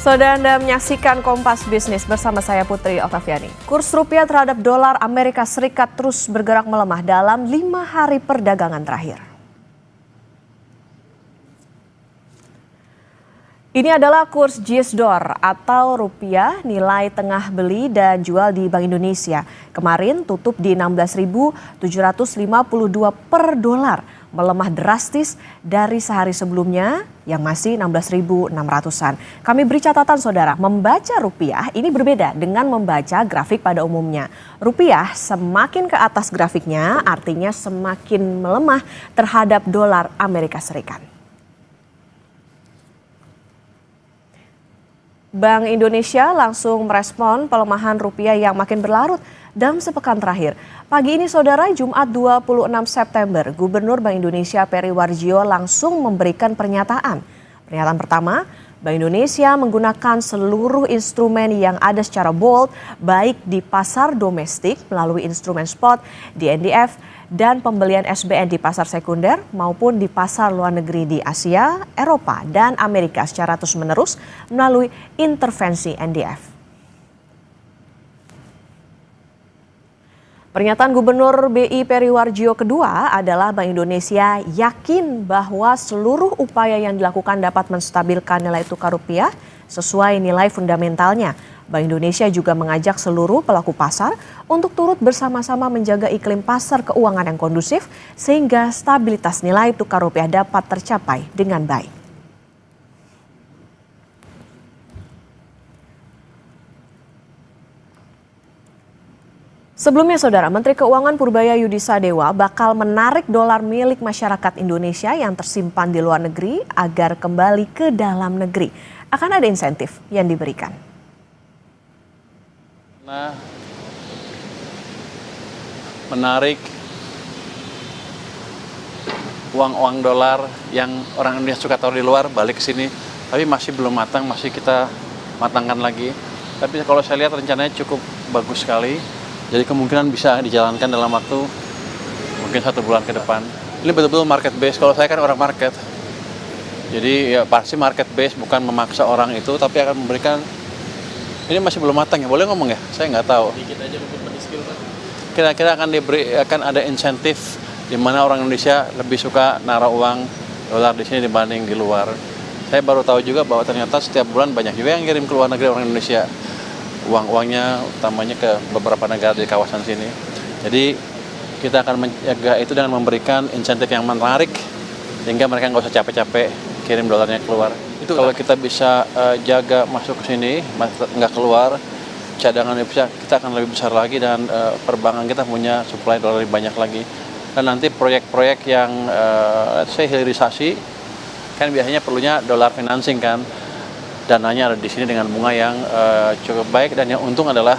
Saudara Anda menyaksikan Kompas Bisnis bersama saya Putri Oktaviani. Kurs rupiah terhadap dolar Amerika Serikat terus bergerak melemah dalam 5 hari perdagangan terakhir. Ini adalah kurs JISDOR atau rupiah nilai tengah beli dan jual di Bank Indonesia. Kemarin tutup di 16.752 per dolar, melemah drastis dari sehari sebelumnya yang masih 16.600-an. Kami beri catatan saudara, membaca rupiah ini berbeda dengan membaca grafik pada umumnya. Rupiah semakin ke atas grafiknya artinya semakin melemah terhadap dolar Amerika Serikat. Bank Indonesia langsung merespon pelemahan rupiah yang makin berlarut dalam sepekan terakhir. Pagi ini saudara, Jumat 26 September, Gubernur Bank Indonesia Peri Warjio langsung memberikan pernyataan. Pernyataan pertama, Bank Indonesia menggunakan seluruh instrumen yang ada secara bold, baik di pasar domestik melalui instrumen spot, di NDF, dan pembelian SBN di pasar sekunder maupun di pasar luar negeri di Asia, Eropa, dan Amerika secara terus-menerus melalui intervensi NDF. Pernyataan Gubernur BI Peri Warjio kedua adalah Bank Indonesia yakin bahwa seluruh upaya yang dilakukan dapat menstabilkan nilai tukar rupiah sesuai nilai fundamentalnya. Bank Indonesia juga mengajak seluruh pelaku pasar untuk turut bersama-sama menjaga iklim pasar keuangan yang kondusif sehingga stabilitas nilai tukar rupiah dapat tercapai dengan baik. Sebelumnya saudara, Menteri Keuangan Purbaya Yudisadewa bakal menarik dolar milik masyarakat Indonesia yang tersimpan di luar negeri agar kembali ke dalam negeri. Akan ada insentif yang diberikan. Nah, menarik uang dolar yang orang Indonesia suka taruh di luar balik ke sini, tapi masih belum matang, masih kita matangkan lagi. Tapi kalau saya lihat rencananya cukup bagus sekali. Jadi kemungkinan bisa dijalankan dalam waktu mungkin 1 bulan ke depan. Ini betul-betul market base. Kalau saya kan orang market. Jadi ya pasti market base, bukan memaksa orang itu, tapi akan memberikan. Ini masih belum matang ya, boleh ngomong ya? Saya nggak tahu. Dikit aja mungkin pendiskil Pak. Kira-kira akan ada insentif di mana orang Indonesia lebih suka naruh uang dolar di sini dibanding di luar. Saya baru tahu juga bahwa ternyata setiap bulan banyak juga yang kirim ke luar negeri orang Indonesia. Uangnya utamanya ke beberapa negara di kawasan sini. Jadi kita akan menjaga itu dengan memberikan insentif yang menarik sehingga mereka nggak usah capek-capek kirim dolarnya keluar. Itu kalau kita bisa jaga masuk ke sini, nggak keluar, cadangan kita akan lebih besar lagi dan perbankan kita punya supply dolar lebih banyak lagi. Dan nanti proyek-proyek yang hilirisasi kan biasanya perlunya dolar financing kan. Dananya ada di sini dengan bunga yang cukup baik dan yang untung adalah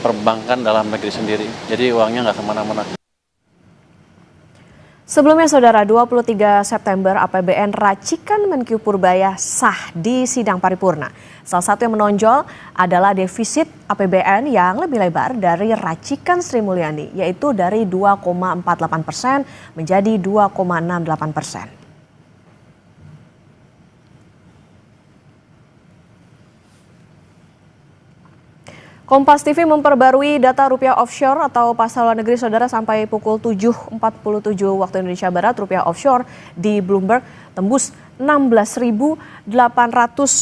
perbankan dalam negeri sendiri. Jadi uangnya nggak kemana-mana. Sebelumnya saudara, 23 September APBN racikan Menkyu Purbaya sah di sidang paripurna. Salah satu yang menonjol adalah defisit APBN yang lebih lebar dari racikan Sri Mulyani, yaitu dari 2,48% menjadi 2,68%. Kompas TV memperbarui data rupiah offshore atau pasar luar negeri saudara sampai pukul 7.47 waktu Indonesia Barat. Rupiah offshore di Bloomberg tembus 16.828.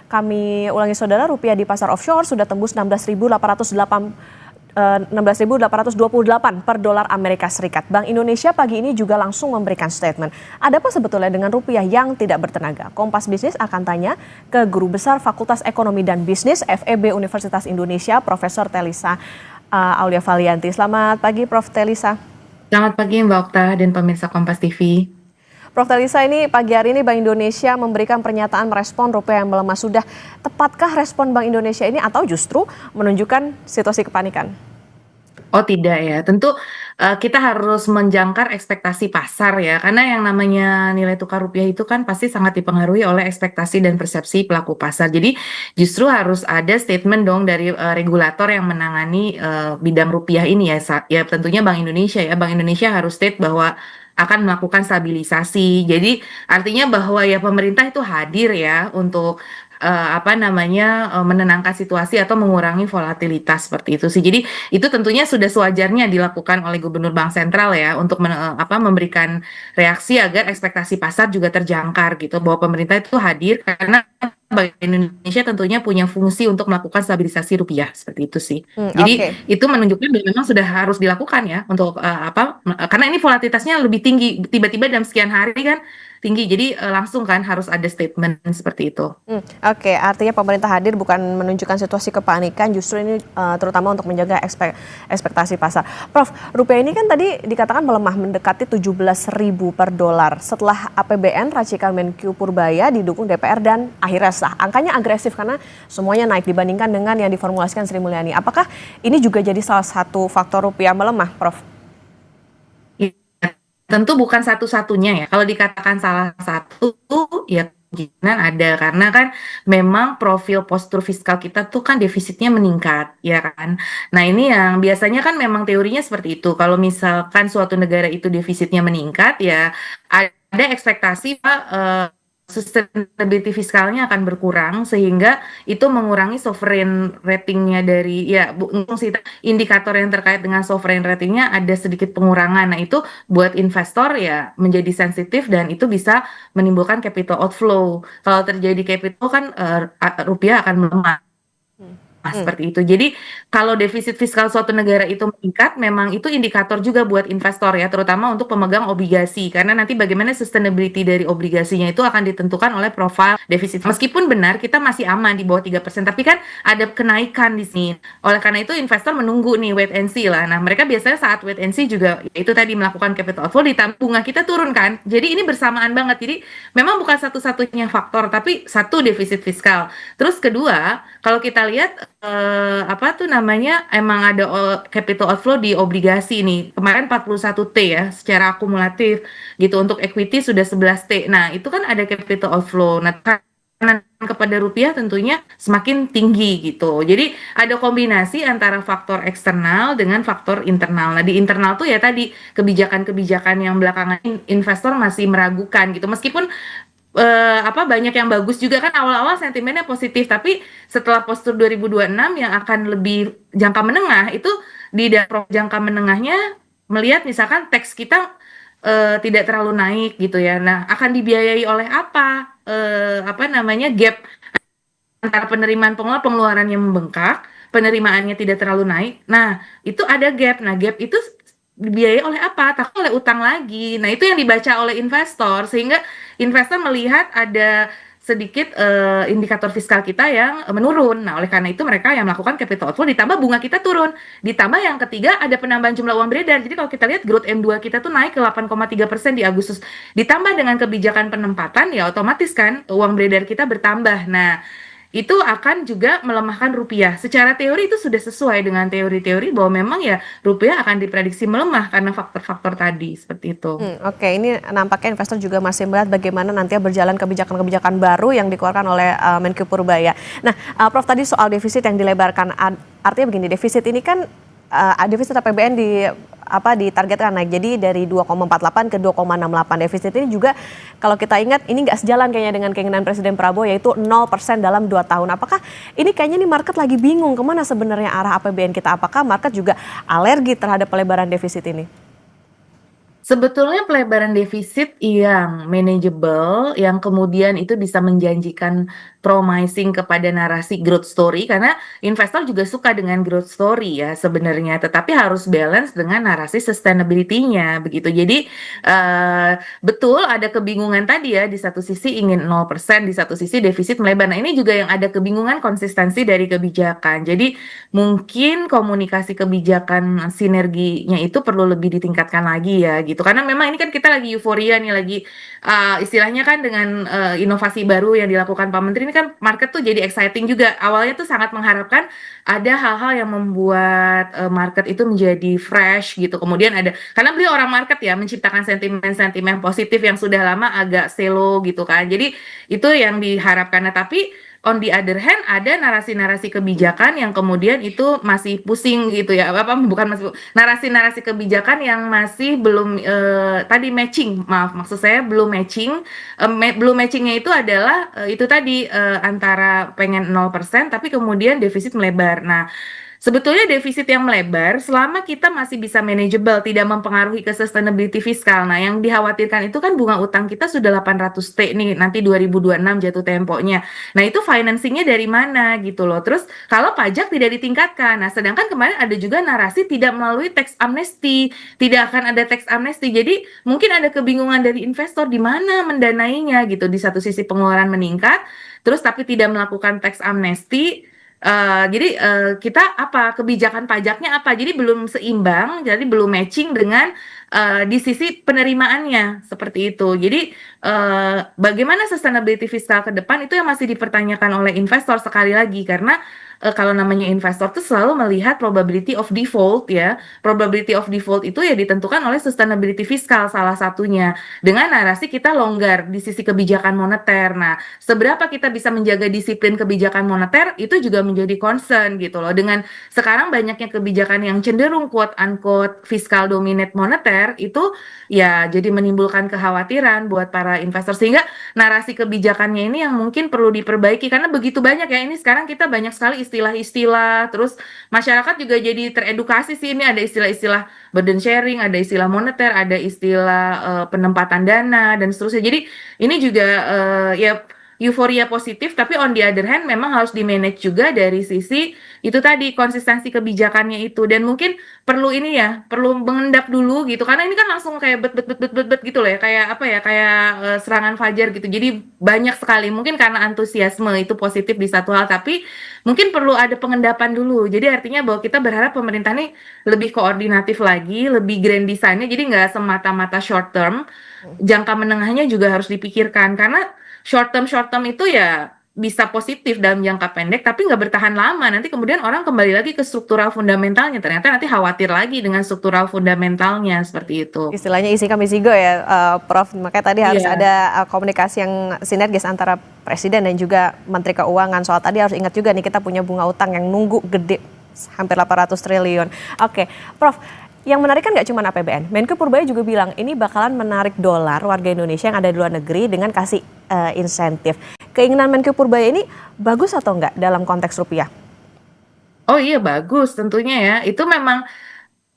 Kami ulangi saudara, rupiah di pasar offshore sudah tembus 16.828 per dolar Amerika Serikat. Bank Indonesia pagi ini juga langsung memberikan statement. Ada apa sebetulnya dengan rupiah yang tidak bertenaga? Kompas Bisnis akan tanya ke Guru Besar Fakultas Ekonomi dan Bisnis FEB Universitas Indonesia, Profesor Telisa Aulia Valianti. Selamat pagi Prof. Telisa. Selamat pagi Mbak Okta dan pemirsa Kompas TV. Prof. Telisa, ini pagi hari ini Bank Indonesia memberikan pernyataan merespon rupiah yang melemah. Sudah tepatkah respon Bank Indonesia ini atau justru menunjukkan situasi kepanikan? Oh tidak ya, tentu kita harus menjangkar ekspektasi pasar ya, karena yang namanya nilai tukar rupiah itu kan pasti sangat dipengaruhi oleh ekspektasi dan persepsi pelaku pasar. Jadi justru harus ada statement dong dari regulator yang menangani bidang rupiah ini ya, ya tentunya Bank Indonesia ya. Bank Indonesia harus state bahwa akan melakukan stabilisasi. Jadi artinya bahwa ya pemerintah itu hadir ya untuk menenangkan situasi atau mengurangi volatilitas seperti itu sih. Jadi itu tentunya sudah sewajarnya dilakukan oleh Gubernur Bank Sentral ya untuk memberikan reaksi agar ekspektasi pasar juga terjangkar gitu bahwa pemerintah itu hadir karena Bank Indonesia tentunya punya fungsi untuk melakukan stabilisasi rupiah seperti itu sih. Jadi Oke. itu menunjukkan bahwa memang sudah harus dilakukan ya untuk karena ini volatilitasnya lebih tinggi tiba-tiba dalam sekian hari kan tinggi. Jadi langsung kan harus ada statement seperti itu. Oke, artinya pemerintah hadir bukan menunjukkan situasi kepanikan, justru ini terutama untuk menjaga ekspektasi pasar. Prof, rupiah ini kan tadi dikatakan melemah mendekati 17.000 per dolar setelah APBN racikan Menkyu Purbaya didukung DPR dan akhirnya sah. Angkanya agresif karena semuanya naik dibandingkan dengan yang diformulasikan Sri Mulyani. Apakah ini juga jadi salah satu faktor rupiah melemah, Prof? Tentu bukan satu-satunya ya. Kalau dikatakan salah satu, ya kemungkinan ada. Karena kan memang profil postur fiskal kita tuh kan defisitnya meningkat, ya kan. Nah ini yang biasanya kan memang teorinya seperti itu. Kalau misalkan suatu negara itu defisitnya meningkat, ya ada ekspektasi Pak, sustainability fiskalnya akan berkurang sehingga itu mengurangi sovereign ratingnya dari indikator yang terkait dengan sovereign ratingnya ada sedikit pengurangan. Nah itu buat investor ya menjadi sensitif dan itu bisa menimbulkan capital outflow. Kalau terjadi capital kan rupiah akan melemah. Seperti itu. Jadi kalau defisit fiskal suatu negara itu meningkat, memang itu indikator juga buat investor ya, terutama untuk pemegang obligasi. Karena nanti bagaimana sustainability dari obligasinya itu akan ditentukan oleh profil defisit. Meskipun benar kita masih aman di bawah 3%, tapi kan ada kenaikan di sini. Oleh karena itu investor menunggu nih wait and see lah. Nah, mereka biasanya saat wait and see juga itu tadi melakukan capital outflow, ditambah bunga kita turun kan. Jadi ini bersamaan banget. Jadi memang bukan satu-satunya faktor, tapi satu defisit fiskal. Terus kedua, kalau kita lihat emang ada capital outflow di obligasi nih. Kemarin 41T ya secara akumulatif gitu. Untuk equity sudah 11T. Nah, itu kan ada capital outflow. Nah, tekanan kepada rupiah tentunya semakin tinggi gitu. Jadi ada kombinasi antara faktor eksternal dengan faktor internal. Nah, di internal tuh ya tadi kebijakan-kebijakan yang belakangan investor masih meragukan gitu. Meskipun banyak yang bagus juga kan awal-awal sentimennya positif, tapi setelah postur 2026 yang akan lebih jangka menengah itu di jangka menengahnya melihat misalkan teks kita tidak terlalu naik gitu ya. Nah, akan dibiayai oleh apa? Gap antara penerimaan pengeluaran yang membengkak, penerimaannya tidak terlalu naik. Nah, itu ada gap. Nah, gap itu dibiayai oleh apa? Tapi oleh utang lagi. Nah, itu yang dibaca oleh investor sehingga investor melihat ada sedikit indikator fiskal kita yang menurun. Nah, oleh karena itu mereka yang melakukan capital outflow ditambah bunga kita turun. Ditambah yang ketiga ada penambahan jumlah uang beredar. Jadi kalau kita lihat growth M2 kita tuh naik ke 8,3% di Agustus. Ditambah dengan kebijakan penempatan ya otomatis kan uang beredar kita bertambah. Nah, itu akan juga melemahkan rupiah. Secara teori itu sudah sesuai dengan teori-teori bahwa memang ya rupiah akan diprediksi melemah karena faktor-faktor tadi seperti itu. Oke, ini nampaknya investor juga masih melihat bagaimana nantinya berjalan kebijakan-kebijakan baru yang dikeluarkan oleh Menkyu Purbaya. Nah, Prof tadi soal defisit yang dilebarkan, artinya begini, defisit ini kan defisit APBN ditargetkan naik, jadi dari 2,48 ke 2,68. Defisit ini juga kalau kita ingat ini nggak sejalan kayaknya dengan keinginan Presiden Prabowo yaitu 0% dalam 2 tahun. Apakah ini kayaknya nih market lagi bingung kemana sebenarnya arah APBN kita? Apakah market juga alergi terhadap pelebaran defisit ini? Sebetulnya pelebaran defisit yang manageable, yang kemudian itu bisa menjanjikan promising kepada narasi growth story, karena investor juga suka dengan growth story ya sebenarnya, tetapi harus balance dengan narasi sustainability-nya begitu. Jadi betul ada kebingungan tadi ya, di satu sisi ingin 0%, di satu sisi defisit melebar. Nah ini juga yang ada kebingungan konsistensi dari kebijakan. Jadi mungkin komunikasi kebijakan sinerginya itu perlu lebih ditingkatkan lagi ya gitu. Karena memang ini kan kita lagi euforia nih, lagi istilahnya kan dengan inovasi baru yang dilakukan Pak Menteri ini kan market tuh jadi exciting juga. Awalnya tuh sangat mengharapkan ada hal-hal yang membuat market itu menjadi fresh gitu. Kemudian ada, karena beliau orang market ya, menciptakan sentimen-sentimen positif yang sudah lama agak slow gitu kan. Jadi itu yang diharapkan. Nah, tapi on the other hand ada narasi-narasi kebijakan yang kemudian itu masih pusing gitu ya, apa bukan masih narasi-narasi kebijakan yang masih belum tadi matching, maaf maksud saya belum matching. Belum matchingnya itu adalah itu tadi antara pengen 0% tapi kemudian defisit melebar. Nah, sebetulnya defisit yang melebar selama kita masih bisa manageable, tidak mempengaruhi ke sustainability fiskal. Nah, yang dikhawatirkan itu kan bunga utang kita sudah 800T nih, nanti 2026 jatuh temponya. Nah, itu financingnya dari mana gitu loh. Terus kalau pajak tidak ditingkatkan. Nah, sedangkan kemarin ada juga narasi tidak melalui tax amnesty, tidak akan ada tax amnesty. Jadi mungkin ada kebingungan dari investor di mana mendanainya gitu. Di satu sisi pengeluaran meningkat, terus tapi tidak melakukan tax amnesty. Jadi kita apa kebijakan pajaknya apa? Jadi belum seimbang, jadi belum matching dengan di sisi penerimaannya seperti itu. Jadi bagaimana sustainability fiskal ke depan itu yang masih dipertanyakan oleh investor sekali lagi karena kalau namanya investor tuh selalu melihat probability of default ya. Probability of default itu ya ditentukan oleh sustainability fiskal salah satunya dengan narasi kita longgar di sisi kebijakan moneter. Nah, seberapa kita bisa menjaga disiplin kebijakan moneter itu juga menjadi concern gitu loh. Dengan sekarang banyaknya kebijakan yang cenderung quote unquote fiskal dominate moneter itu ya jadi menimbulkan kekhawatiran buat para investor sehingga narasi kebijakannya ini yang mungkin perlu diperbaiki karena begitu banyak ya ini sekarang kita banyak sekali istilah-istilah terus masyarakat juga jadi teredukasi sih ini ada istilah-istilah burden sharing, ada istilah moneter, ada istilah penempatan dana dan seterusnya. Jadi ini juga ya euforia positif, tapi on the other hand memang harus di-manage juga dari sisi itu tadi konsistensi kebijakannya itu dan mungkin perlu ini ya, perlu mengendap dulu gitu karena ini kan langsung kayak bet gitu loh ya, kayak apa ya, kayak serangan fajar gitu. Jadi banyak sekali mungkin karena antusiasme itu positif di satu hal, tapi mungkin perlu ada pengendapan dulu. Jadi artinya bahwa kita berharap pemerintah nih lebih koordinatif lagi, lebih grand design-nya, jadi nggak semata-mata short term, jangka menengahnya juga harus dipikirkan karena short term itu ya bisa positif dalam jangka pendek tapi nggak bertahan lama nanti kemudian orang kembali lagi ke struktural fundamentalnya ternyata nanti khawatir lagi dengan struktural fundamentalnya seperti itu Istilahnya isi kami zigo ya, Prof. Makanya tadi harus Iya. ada komunikasi yang sinergis antara Presiden dan juga Menteri Keuangan. Soal tadi harus ingat juga nih kita punya bunga utang yang nunggu gede, hampir 800 triliun. Oke, Prof. Yang menarik kan nggak cuma APBN, Menko Purbaya juga bilang ini bakalan menarik dolar warga Indonesia yang ada di luar negeri dengan kasih insentif. Keinginan Menko Purbaya ini bagus atau enggak dalam konteks rupiah? Oh iya bagus tentunya ya itu memang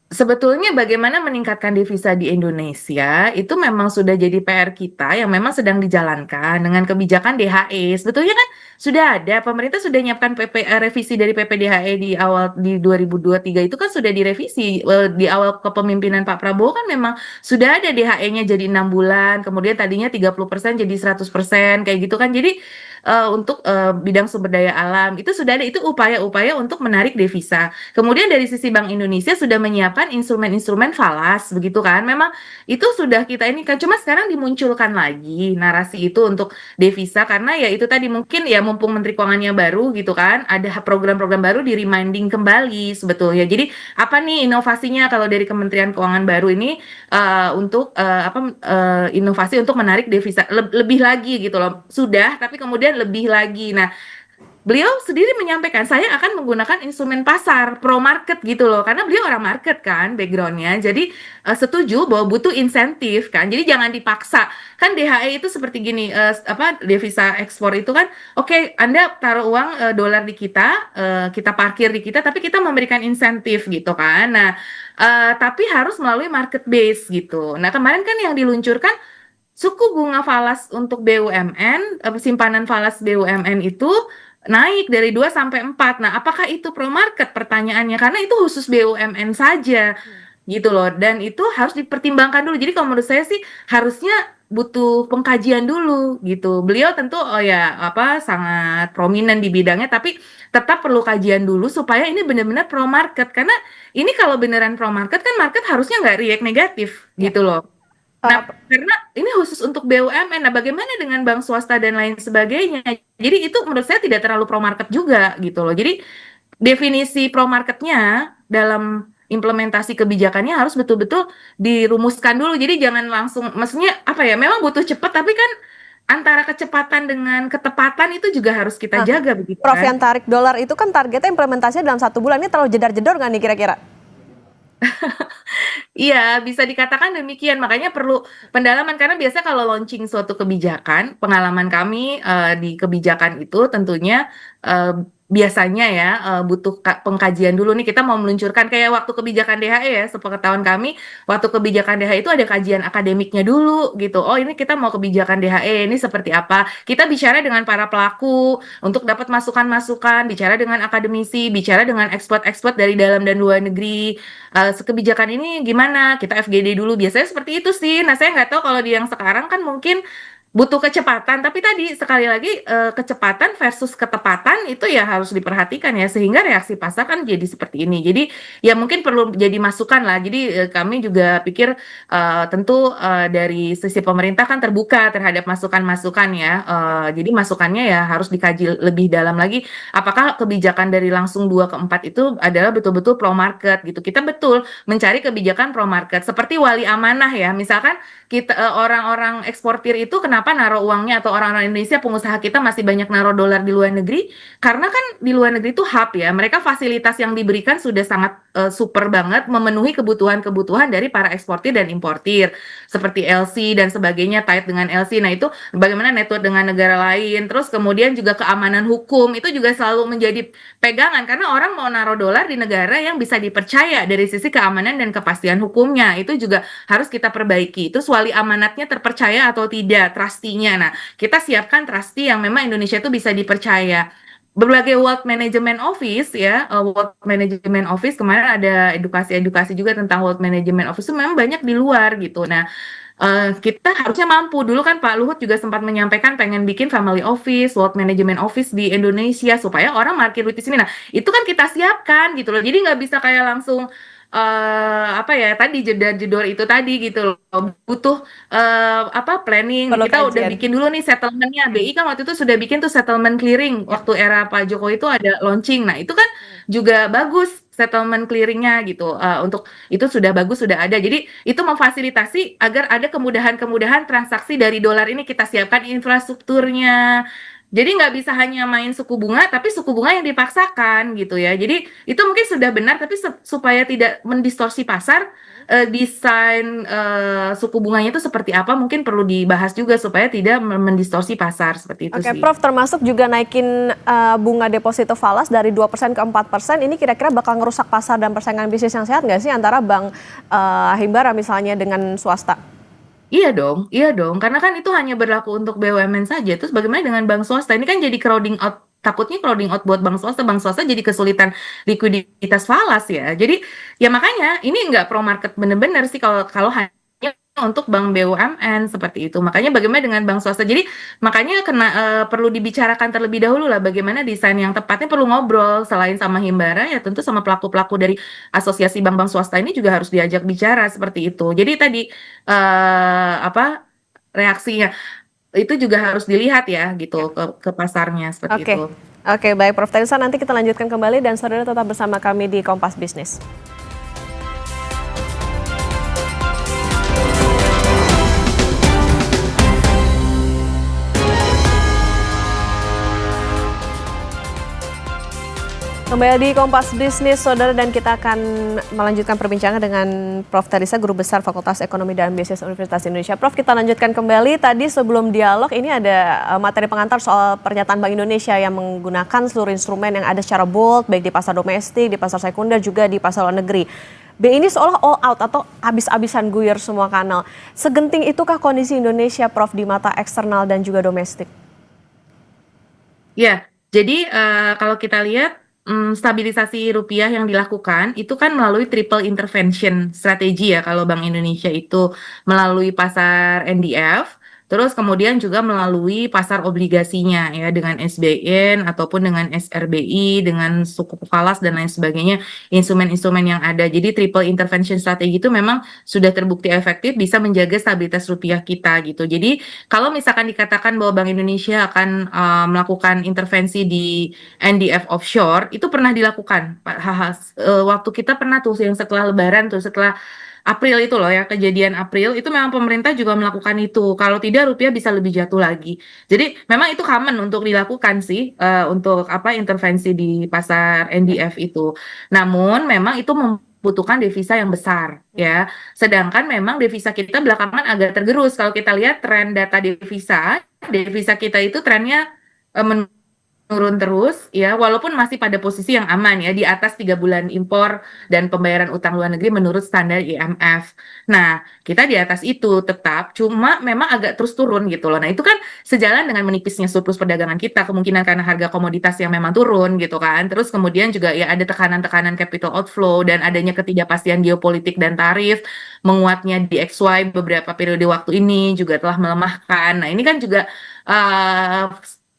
sebetulnya bagaimana meningkatkan devisa di Indonesia itu memang sudah jadi PR kita yang memang sedang dijalankan dengan kebijakan DHE. Sebetulnya kan sudah ada, pemerintah sudah nyiapkan revisi dari PPDHE di awal di 2023 itu kan sudah direvisi di awal kepemimpinan Pak Prabowo kan memang sudah ada DHE-nya jadi 6 bulan, kemudian tadinya 30% jadi 100% kayak gitu kan. Jadi untuk bidang sumber daya alam itu sudah ada itu upaya-upaya untuk menarik devisa. Kemudian dari sisi Bank Indonesia sudah menyiapkan instrumen-instrumen falas begitu kan. Memang itu sudah kita ini kan cuma sekarang dimunculkan lagi narasi itu untuk devisa karena ya itu tadi mungkin ya mumpung Menteri Keuangannya baru gitu kan ada program-program baru di reminding kembali sebetulnya. Jadi apa nih inovasinya kalau dari Kementerian Keuangan baru ini untuk inovasi untuk menarik devisa lebih lagi gitu loh. Sudah tapi kemudian lebih lagi. Nah, beliau sendiri menyampaikan saya akan menggunakan instrumen pasar pro market gitu loh karena beliau orang market kan backgroundnya jadi setuju bahwa butuh insentif kan jadi jangan dipaksa kan DHE itu seperti gini devisa ekspor itu kan oke, Anda taruh uang dolar di kita kita parkir di kita tapi kita memberikan insentif gitu kan nah tapi harus melalui market base gitu nah kemarin kan yang diluncurkan suku bunga falas untuk BUMN, simpanan falas BUMN itu naik dari 2 sampai 4. Nah, apakah itu pro market pertanyaannya? Karena itu khusus BUMN saja gitu loh. Dan itu harus dipertimbangkan dulu. Jadi kalau menurut saya sih harusnya butuh pengkajian dulu gitu. Beliau tentu sangat prominent di bidangnya tapi tetap perlu kajian dulu supaya ini benar-benar pro market. Karena ini kalau beneran pro market kan market harusnya nggak react negatif gitu loh. Nah, karena ini khusus untuk BUMN. Nah, bagaimana dengan bank swasta dan lain sebagainya? Jadi itu menurut saya tidak terlalu pro market juga gitu loh. Jadi definisi pro marketnya dalam implementasi kebijakannya harus betul-betul dirumuskan dulu. Jadi jangan langsung, maksudnya apa ya? Memang butuh cepat, tapi kan antara kecepatan dengan ketepatan itu juga harus kita Nah, jaga begitu Prof, kan. yang tarik dolar itu kan targetnya implementasinya dalam 1 bulan, ini terlalu jedar-jedor nggak nih kira-kira? Iya, bisa dikatakan demikian. Makanya perlu pendalaman karena biasa kalau launching suatu kebijakan, pengalaman kami di kebijakan itu tentunya eh, biasanya ya butuh pengkajian dulu nih. Kita mau meluncurkan kayak waktu kebijakan DHE ya, sepengetahuan kami, waktu kebijakan DHE itu ada kajian akademiknya dulu gitu. Oh, ini kita mau kebijakan DHE ini seperti apa? Kita bicara dengan para pelaku untuk dapat masukan-masukan, bicara dengan akademisi, bicara dengan expert-expert dari dalam dan luar negeri. Kebijakan ini gimana? Kita FGD dulu. Biasanya seperti itu sih. Nah, saya nggak tahu kalau di yang sekarang kan mungkin butuh kecepatan. Tapi tadi sekali lagi kecepatan versus ketepatan itu ya harus diperhatikan ya. Sehingga reaksi pasar kan jadi seperti ini. Jadi ya mungkin perlu jadi masukan lah. Jadi kami juga pikir tentu dari sisi pemerintah kan terbuka terhadap masukan-masukan ya. Jadi masukannya ya harus dikaji lebih dalam lagi apakah kebijakan dari langsung 2 ke 4 itu adalah betul-betul pro market gitu. Kita betul mencari kebijakan pro market seperti wali amanah ya. Misalkan kita orang-orang eksportir itu kenapa naruh uangnya atau orang-orang Indonesia pengusaha kita masih banyak naruh dolar di luar negeri? Karena kan di luar negeri itu hub ya. Mereka fasilitas yang diberikan sudah sangat super banget memenuhi kebutuhan-kebutuhan dari para eksportir dan importir seperti LC dan sebagainya tied dengan LC. Nah, itu bagaimana network dengan negara lain. Terus kemudian juga keamanan hukum itu juga selalu menjadi pegangan karena orang mau naruh dolar di negara yang bisa dipercaya dari sisi keamanan dan kepastian hukumnya. Itu juga harus kita perbaiki. Terus wali amanatnya terpercaya atau tidak, trustinya. Nah, kita siapkan trustee yang memang Indonesia itu bisa dipercaya. Berbagai World Management Office ya, World Management Office kemarin ada edukasi-edukasi juga tentang World Management Office itu memang banyak di luar gitu. Nah, kita harusnya mampu. Dulu kan Pak Luhut juga sempat menyampaikan pengen bikin Family Office, World Management Office di Indonesia supaya orang parkir duit di sini. Nah, itu kan kita siapkan gitu loh. Jadi nggak bisa kayak langsung apa ya tadi jedor itu tadi gitu loh. Butuh apa planning. Perlu Kita udah kajian. bikin dulu nih settlementnya. BI kan waktu itu sudah bikin tuh settlement clearing Ya. waktu era Pak Jokowi itu ada launching. Nah, itu kan juga bagus settlement clearingnya gitu. Untuk itu sudah bagus, sudah ada. Jadi itu memfasilitasi agar ada kemudahan-kemudahan transaksi dari dolar ini kita siapkan infrastrukturnya. Jadi nggak bisa hanya main suku bunga, tapi suku bunga yang dipaksakan gitu ya. Jadi itu mungkin sudah benar, tapi supaya tidak mendistorsi pasar, desain suku bunganya itu seperti apa mungkin perlu dibahas juga supaya tidak mendistorsi pasar seperti itu Oke, sih. Prof, termasuk juga naikin bunga deposito falas dari 2% ke 4%, ini kira-kira bakal ngerusak pasar dan persaingan bisnis yang sehat nggak sih antara bank Himbara misalnya dengan swasta? Iya dong, karena kan itu hanya berlaku untuk BUMN saja. Terus bagaimana dengan bank swasta? Ini kan jadi crowding out, takutnya crowding out buat bank swasta jadi kesulitan likuiditas falas ya. Jadi ya makanya ini nggak pro market bener-bener sih kalau kalau hanya untuk bank BUMN seperti itu. Makanya bagaimana dengan bank swasta? Jadi makanya perlu dibicarakan terlebih dahulu lah bagaimana desain yang tepatnya perlu ngobrol selain sama Himbara ya tentu sama pelaku-pelaku dari asosiasi bank-bank swasta ini juga harus diajak bicara seperti itu. Jadi tadi apa reaksinya itu juga harus dilihat ya Ya. gitu ke pasarnya seperti Oke, itu. oke, baik Prof Teresa, nanti kita lanjutkan kembali dan saudara tetap bersama kami di Kompas Bisnis. Kembali di Kompas Bisnis, saudara, dan kita akan melanjutkan perbincangan dengan Prof Teresa, Guru Besar Fakultas Ekonomi dan Bisnis Universitas Indonesia. Prof, kita lanjutkan kembali. Tadi sebelum dialog ini ada materi pengantar soal pernyataan Bank Indonesia yang menggunakan seluruh instrumen yang ada secara bold, baik di pasar domestik, di pasar sekunder, juga di pasar luar negeri. BI ini seolah all out atau habis-habisan guyur semua kanal. Segenting itukah kondisi Indonesia, Prof, di mata eksternal dan juga domestik? Ya, jadi kalau kita lihat stabilisasi rupiah yang dilakukan itu kan melalui triple intervention strategi ya kalau Bank Indonesia itu melalui pasar NDF, terus kemudian juga melalui pasar obligasinya ya dengan SBN ataupun dengan SRBI, dengan suku falas dan lain sebagainya, instrumen-instrumen yang ada. Jadi triple intervention strategi itu memang sudah terbukti efektif bisa menjaga stabilitas rupiah kita gitu. Jadi kalau misalkan dikatakan bahwa Bank Indonesia akan melakukan intervensi di NDF offshore, itu pernah dilakukan Pak Hahas. Waktu kita pernah tuh yang setelah Lebaran tuh setelah April itu loh ya, kejadian April itu memang pemerintah juga melakukan itu. Kalau tidak rupiah bisa lebih jatuh lagi. Jadi memang itu common untuk dilakukan sih untuk apa intervensi di pasar NDF itu. Namun memang itu membutuhkan devisa yang besar ya. Sedangkan memang devisa kita belakangan agak tergerus. Kalau kita lihat tren data devisa kita itu trennya menurun terus ya, walaupun masih pada posisi yang aman ya, di atas 3 bulan impor dan pembayaran utang luar negeri menurut standar IMF. Nah, kita di atas itu tetap, cuma memang agak terus turun gitu loh. Nah, itu kan sejalan dengan menipisnya surplus perdagangan kita, kemungkinan karena harga komoditas yang memang turun gitu kan. Terus kemudian juga ya ada tekanan-tekanan capital outflow dan adanya ketidakpastian geopolitik dan tarif, menguatnya di XY beberapa periode waktu ini juga telah melemahkan. Nah, ini kan juga uh,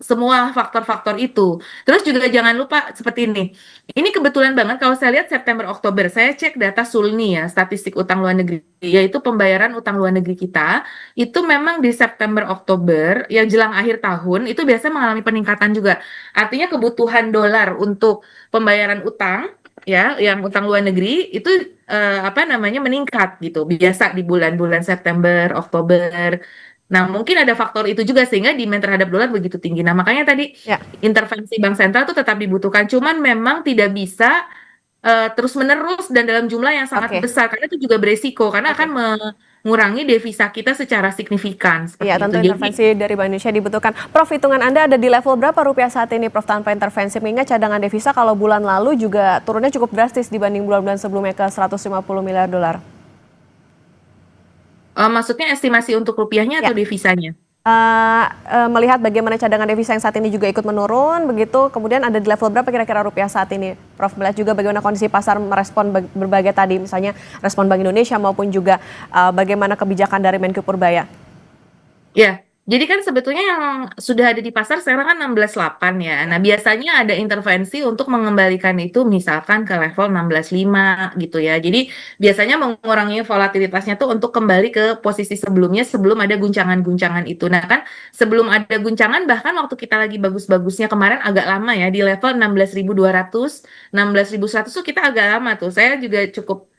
semua faktor-faktor itu. Terus juga jangan lupa seperti ini. Ini kebetulan banget kalau saya lihat September Oktober, saya cek data Sulni ya, statistik utang luar negeri, yaitu pembayaran utang luar negeri kita, itu memang di September Oktober yang jelang akhir tahun itu biasa mengalami peningkatan juga. Artinya kebutuhan dolar untuk pembayaran utang ya, yang utang luar negeri itu apa namanya meningkat gitu. Biasa di bulan-bulan September, Oktober. Nah, mungkin ada faktor itu juga sehingga demand terhadap dolar begitu tinggi. Nah, makanya tadi Ya, intervensi bank sentral itu tetap dibutuhkan, cuman memang tidak bisa terus-menerus dan dalam jumlah yang sangat oke. besar karena itu juga beresiko karena akan Oke. mengurangi devisa kita secara signifikan Iya, seperti itu. tentu Jadi intervensi dari Bank Indonesia dibutuhkan. Prof, hitungan Anda ada di level berapa rupiah saat ini, Prof, tanpa intervensi? Mengingat cadangan devisa kalau bulan lalu juga turunnya cukup drastis dibanding bulan-bulan sebelumnya ke 150 miliar dolar. maksudnya estimasi untuk rupiahnya Ya, atau devisanya? melihat bagaimana cadangan devisa yang saat ini juga ikut menurun, begitu. Kemudian ada di level berapa kira-kira rupiah saat ini, Prof? Melihat juga bagaimana kondisi pasar merespon berbagai tadi, misalnya respon Bank Indonesia maupun juga bagaimana kebijakan dari Menko Purbaya. Ya, jadi kan sebetulnya yang sudah ada di pasar sekarang kan 16,8 ya. Nah, biasanya ada intervensi untuk mengembalikan itu misalkan ke level 16,5 gitu ya. Jadi biasanya mengurangi volatilitasnya tuh untuk kembali ke posisi sebelumnya sebelum ada guncangan-guncangan itu. Nah, kan sebelum ada guncangan bahkan waktu kita lagi bagus-bagusnya kemarin agak lama ya di level 16.200, 16.100 tuh kita agak lama tuh. Saya juga cukup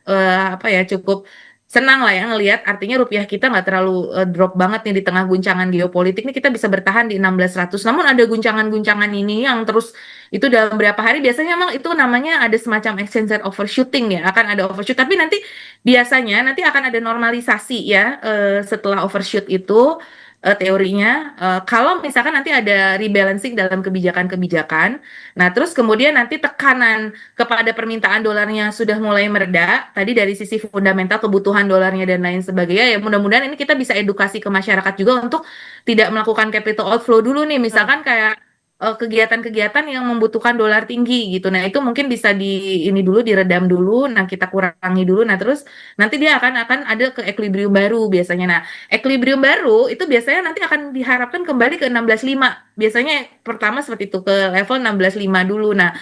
apa ya, cukup senang lah ya ngelihat artinya rupiah kita nggak terlalu drop banget nih di tengah guncangan geopolitik nih kita bisa bertahan di 1600. Namun ada guncangan-guncangan ini yang terus itu dalam beberapa hari biasanya memang itu namanya ada semacam exchange rate overshooting ya akan ada overshoot tapi nanti biasanya nanti akan ada normalisasi ya setelah overshoot itu teorinya kalau misalkan nanti ada rebalancing dalam kebijakan-kebijakan. Nah, terus kemudian nanti tekanan kepada permintaan dolarnya sudah mulai mereda, tadi dari sisi fundamental kebutuhan dolarnya dan lain sebagainya, ya mudah-mudahan ini kita bisa edukasi ke masyarakat juga untuk tidak melakukan capital outflow dulu nih, misalkan kayak kegiatan-kegiatan yang membutuhkan dolar tinggi gitu. Nah, itu mungkin bisa ini dulu diredam dulu, nah kita kurangi dulu, nah terus nanti dia akan ada ke equilibrium baru biasanya. Nah, equilibrium baru itu biasanya nanti akan diharapkan kembali ke 16,5. Biasanya pertama seperti itu ke level 16,5 dulu. Nah,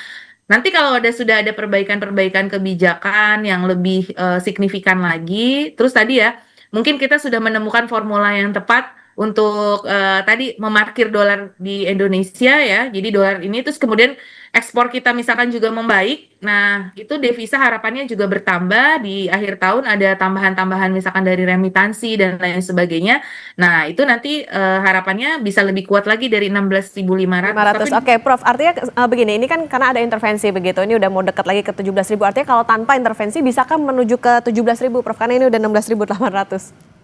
nanti kalau sudah ada perbaikan-perbaikan kebijakan yang lebih signifikan lagi, terus tadi ya, mungkin kita sudah menemukan formula yang tepat untuk tadi memarkir dolar di Indonesia ya. Jadi dolar ini terus kemudian ekspor kita misalkan juga membaik. Nah, itu devisa harapannya juga bertambah di akhir tahun ada tambahan-tambahan misalkan dari remitansi dan lain sebagainya. Nah, itu nanti harapannya bisa lebih kuat lagi dari 16.500 tapi 500. Oke, Prof. Artinya begini, ini kan karena ada intervensi begitu. Ini udah mau dekat lagi ke 17.000. Artinya kalau tanpa intervensi bisakah menuju ke 17.000, Prof? Karena ini udah 16.800.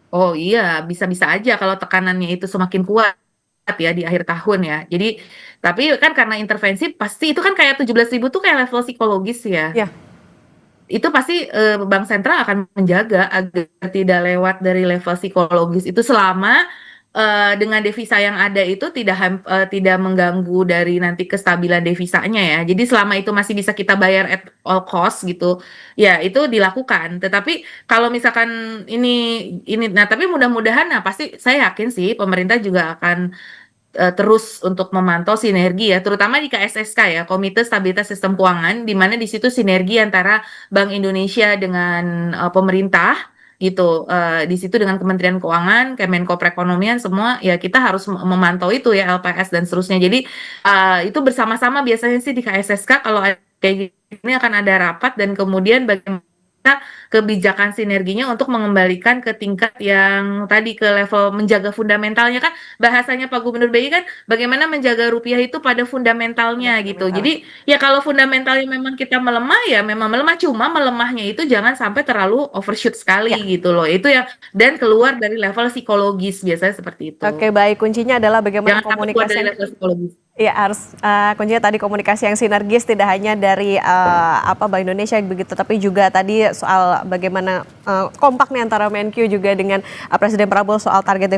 oh iya, bisa-bisa aja kalau tekanannya itu semakin kuat ya di akhir tahun ya. Jadi, tapi kan karena intervensi pasti itu kan kayak 17.000 tuh kayak level psikologis ya. Ya. Itu pasti bank sentral akan menjaga agar tidak lewat dari level psikologis itu selama dengan devisa yang ada itu tidak mengganggu dari nanti kestabilan devisanya ya. Jadi selama itu masih bisa kita bayar at all cost gitu, ya itu dilakukan. Tetapi kalau misalkan ini, nah tapi mudah-mudahan, nah pasti saya yakin sih pemerintah juga akan terus untuk memantau sinergi ya, terutama di KSSK ya, Komite Stabilitas Sistem Keuangan, di mana di situ sinergi antara Bank Indonesia dengan pemerintah gitu, di situ dengan Kementerian Keuangan, Kemenko Perekonomian, semua ya kita harus memantau itu ya LPS dan seterusnya. Jadi itu bersama-sama biasanya sih di KSSK kalau kayak gini akan ada rapat dan kemudian bagaimana kebijakan sinerginya untuk mengembalikan ke tingkat yang tadi ke level menjaga fundamentalnya kan bahasanya Pak Gubernur BI kan bagaimana menjaga rupiah itu pada Ada fundamentalnya gitu. fundamental. Jadi ya kalau fundamentalnya memang kita melemah ya memang melemah cuma melemahnya itu jangan sampai terlalu overshoot Ya, sekali gitu loh. Itu yang dan keluar dari level psikologis biasanya seperti oke itu. baik. Kuncinya adalah bagaimana Jangan sampai keluar komunikasi dari yang level psikologis. ya harus kuncinya tadi komunikasi yang sinergis tidak hanya dari Bank Indonesia begitu tapi juga tadi soal bagaimana kompak nih antara Menkyu juga dengan Presiden Prabowo soal target